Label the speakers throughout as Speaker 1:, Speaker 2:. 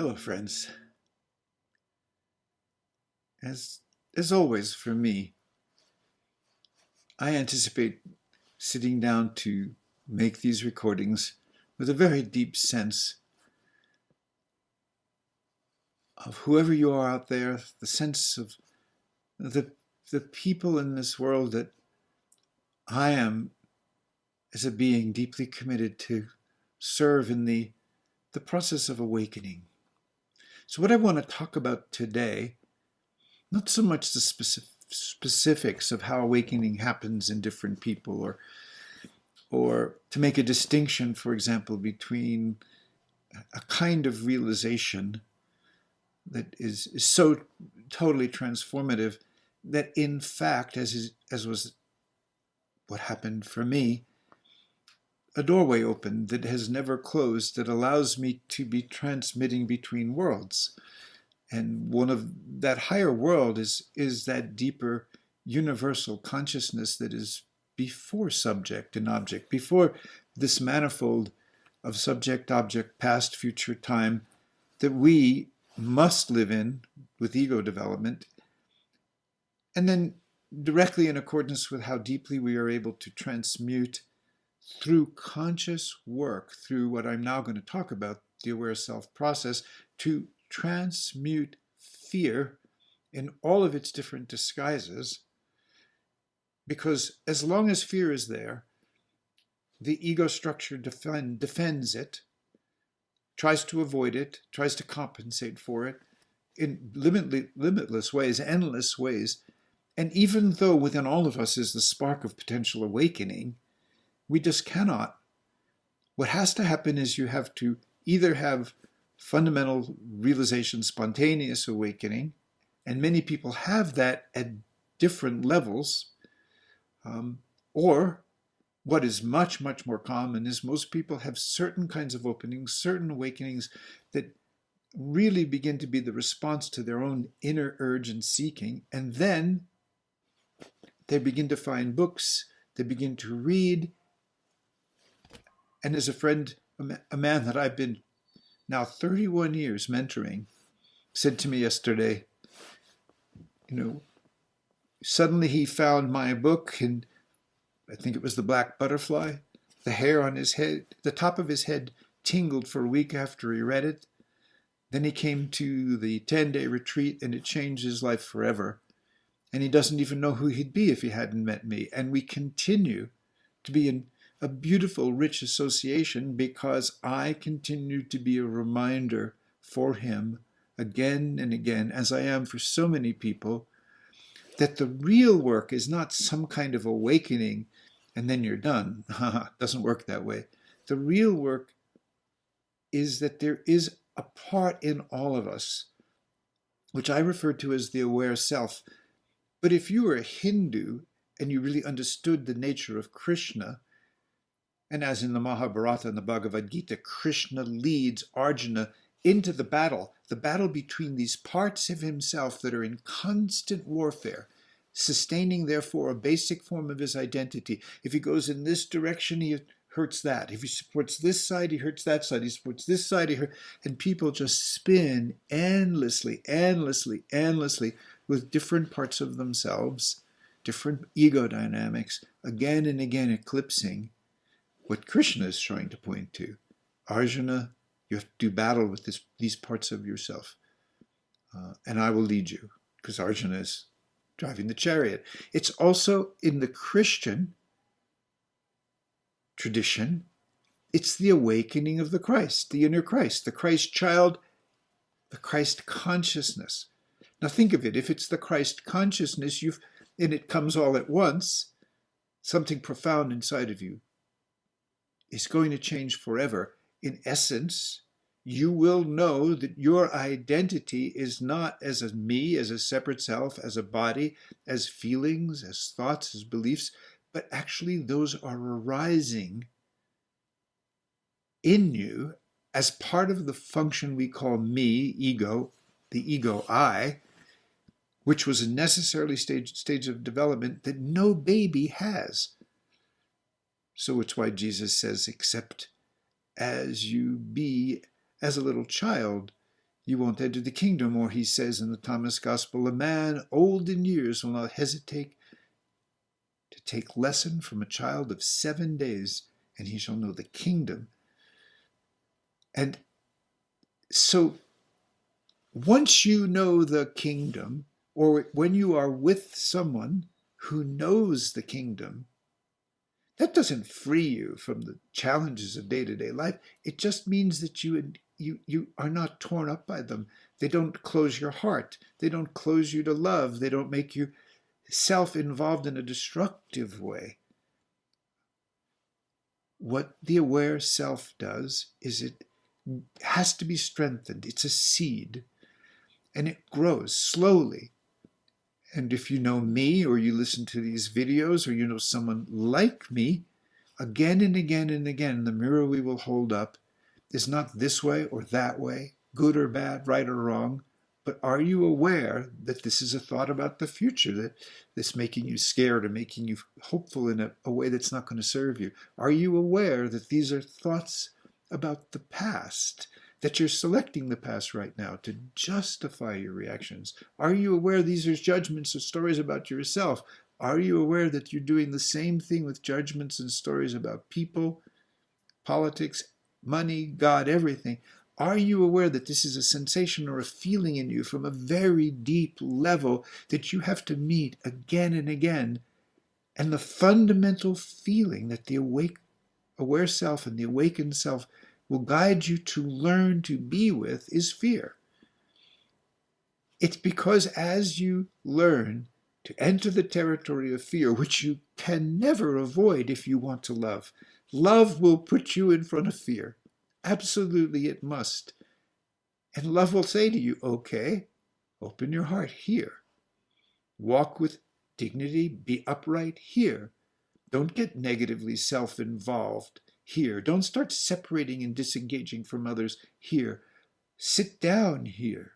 Speaker 1: Hello, friends. As as always for me, I anticipate sitting down to make these recordings with a very deep sense of whoever you are out there, the sense of the the people in this world that I am as a being deeply committed to serve in the process of awakening. So what I want to talk about today, not so much the specifics of how awakening happens in different people, or to make a distinction, for example, between a kind of realization that is so totally transformative that in fact, as was what happened for me, a doorway opened that has never closed that allows me to be transmitting between worlds. And one of that higher world is that deeper universal consciousness that is before subject and object, before this manifold of subject, object, past, future, time that we must live in with ego development, and then directly in accordance with how deeply we are able to transmute through conscious work, through what I'm now going to talk about, the aware self process, to transmute fear in all of its different disguises. Because as long as fear is there, the ego structure defends it, tries to avoid it, tries to compensate for it in limitless ways, endless ways. And even though within all of us is the spark of potential awakening, we just cannot. What has to happen is you have to either have fundamental realization, spontaneous awakening, and many people have that at different levels, or what is much, much more common is most people have certain kinds of openings, certain awakenings that really begin to be the response to their own inner urge and seeking, and then they begin to find books, they begin to read. And as a friend, a man that I've been now 31 years mentoring, said to me yesterday, suddenly he found my book, and I think it was The Black Butterfly. The hair on his head, the top of his head tingled for a week after he read it. Then he came to the 10-day retreat, and it changed his life forever. And he doesn't even know who he'd be if he hadn't met me. And we continue to be in a beautiful, rich association because I continue to be a reminder for him again and again, as I am for so many people, that the real work is not some kind of awakening and then you're done. It doesn't work that way. The real work is that there is a part in all of us, which I refer to as the aware self. But if you were a Hindu and you really understood the nature of Krishna, and as in the Mahabharata and the Bhagavad Gita, Krishna leads Arjuna into the battle between these parts of himself that are in constant warfare, sustaining therefore a basic form of his identity. If he goes in this direction, he hurts that. If he supports this side, he hurts that side. He supports this side, he hurts. And people just spin endlessly, endlessly, endlessly with different parts of themselves, different ego dynamics, again and again eclipsing what Krishna is trying to point to. Arjuna, you have to do battle with these parts of yourself. And I will lead you, because Arjuna is driving the chariot. It's also in the Christian tradition, it's the awakening of the Christ, the inner Christ, the Christ child, the Christ consciousness. Now think of it, if it's the Christ consciousness, and it comes all at once, something profound inside of you is going to change forever. In essence, you will know that your identity is not as a me, as a separate self, as a body, as feelings, as thoughts, as beliefs, but actually those are arising in you as part of the function we call me, ego, the ego I, which was a necessarily stage of development that no baby has. So it's why Jesus says, except as you be as a little child, you won't enter the kingdom. Or he says in the Thomas Gospel, a man old in years will not hesitate to take lesson from a child of 7 days, and he shall know the kingdom. And so once you know the kingdom, or when you are with someone who knows the kingdom, that doesn't free you from the challenges of day-to-day life. It just means that you are not torn up by them. They don't close your heart. They don't close you to love. They don't make you self-involved in a destructive way. What the aware self does is it has to be strengthened. It's a seed, and it grows slowly. And if you know me, or you listen to these videos, or you know someone like me, again and again and again, the mirror we will hold up is not this way or that way, good or bad, right or wrong, but are you aware that this is a thought about the future, that's making you scared or making you hopeful in a way that's not going to serve you? Are you aware that these are thoughts about the past, that you're selecting the past right now to justify your reactions? Are you aware these are judgments or stories about yourself? Are you aware that you're doing the same thing with judgments and stories about people, politics, money, God, everything? Are you aware that this is a sensation or a feeling in you from a very deep level that you have to meet again and again? And the fundamental feeling that the aware self and the awakened self will guide you to learn to be with is fear. It's because as you learn to enter the territory of fear, which you can never avoid if you want to love, love will put you in front of fear. Absolutely, it must. And love will say to you, okay, open your heart here. Walk with dignity, be upright here. Don't get negatively self-involved here. Don't start separating and disengaging from others here. Sit down here.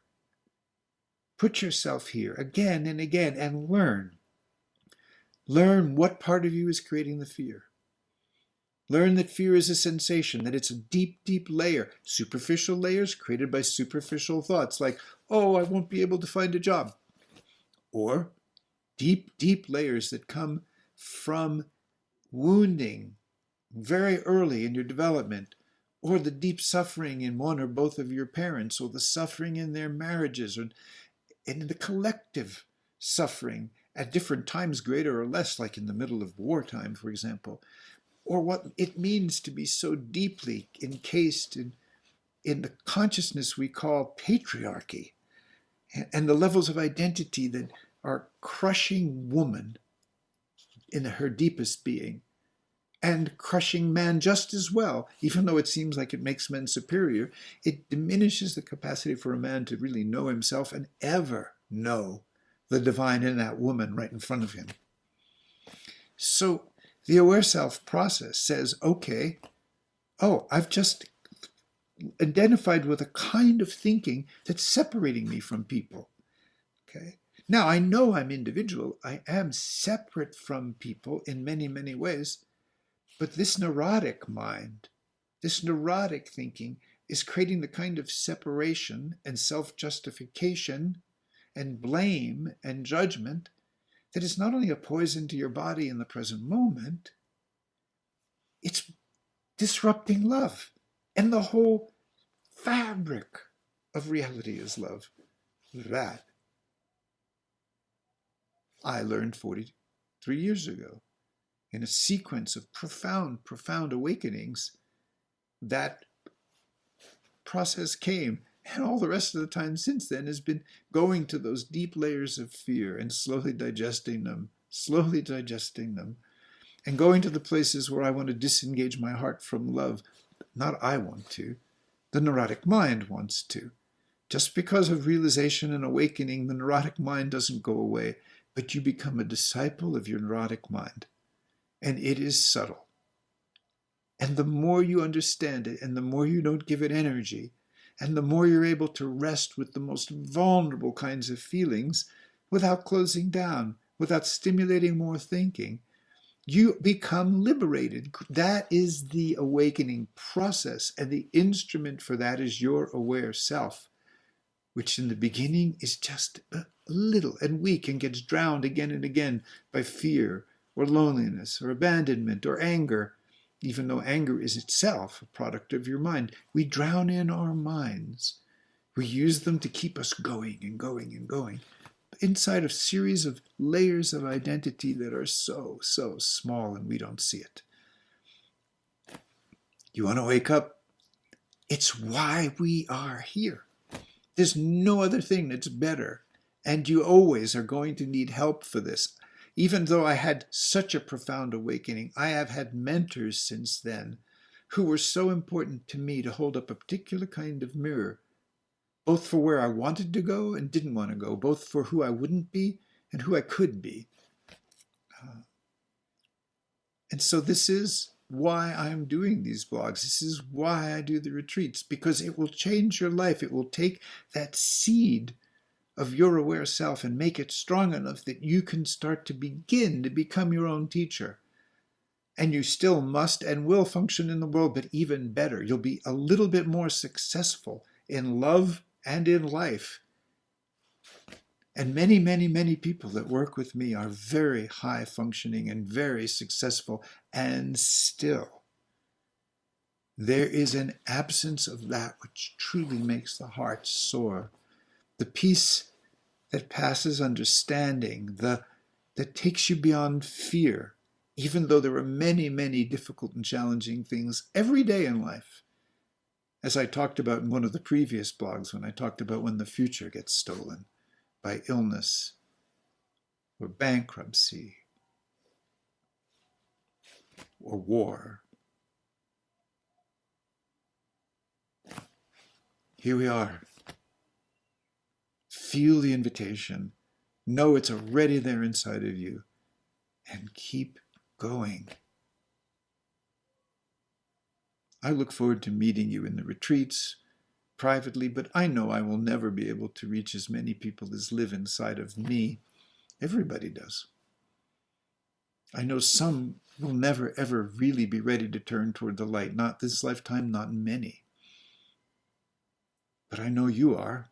Speaker 1: Put yourself here again and again and learn. Learn what part of you is creating the fear. Learn that fear is a sensation, that it's a deep, deep layer. Superficial layers created by superficial thoughts like, oh, I won't be able to find a job. Or deep, deep layers that come from wounding very early in your development, or the deep suffering in one or both of your parents, or the suffering in their marriages, or in the collective suffering at different times, greater or less, like in the middle of wartime, for example. Or what it means to be so deeply encased in the consciousness we call patriarchy, and the levels of identity that are crushing woman in her deepest being, and crushing man just as well. Even though it seems like it makes men superior, it diminishes the capacity for a man to really know himself and ever know the divine in that woman right in front of him. So the aware self process says, okay, oh, I've just identified with a kind of thinking that's separating me from people. Okay. Now I know I'm individual. I am separate from people in many, many ways. But this neurotic mind, this neurotic thinking is creating the kind of separation and self-justification and blame and judgment that is not only a poison to your body in the present moment, it's disrupting love. And the whole fabric of reality is love. That I learned 43 years ago. In a sequence of profound, profound awakenings, that process came. And all the rest of the time since then has been going to those deep layers of fear and slowly digesting them, and going to the places where I want to disengage my heart from love. Not I want to, the neurotic mind wants to. Just because of realization and awakening, the neurotic mind doesn't go away, but you become a disciple of your neurotic mind. And it is subtle. And the more you understand it, and the more you don't give it energy, and the more you're able to rest with the most vulnerable kinds of feelings without closing down, without stimulating more thinking, you become liberated. That is the awakening process, and the instrument for that is your aware self. which in the beginning is just a little and weak and gets drowned again and again by fear or loneliness or abandonment or anger, even though anger is itself a product of your mind. We drown in our minds. We use them to keep us going and going and going inside a series of layers of identity that are so small and we don't see it. You want to wake up? It's why we are here. There's no other thing that's better. And you always are going to need help for this. Even though I had such a profound awakening, I have had mentors since then who were so important to me to hold up a particular kind of mirror, both for where I wanted to go and didn't want to go, both for who I wouldn't be and who I could be. And so this is why I'm doing these blogs. This is why I do the retreats, because it will change your life. It will take that seed of your aware self and make it strong enough that you can start to begin to become your own teacher. And you still must and will function in the world, but even better. You'll be a little bit more successful in love and in life. And many people that work with me are very high functioning and very successful, and still there is an absence of that which truly makes the heart soar. The peace that passes understanding, that takes you beyond fear, even though there are many difficult and challenging things every day in life. As I talked about in one of the previous blogs, when I talked about when the future gets stolen by illness or bankruptcy or war. Here we are. Feel the invitation. Know it's already there inside of you. And keep going. I look forward to meeting you in the retreats, privately, but I know I will never be able to reach as many people as live inside of me. Everybody does. I know some will never ever really be ready to turn toward the light. Not this lifetime, not many. But I know you are.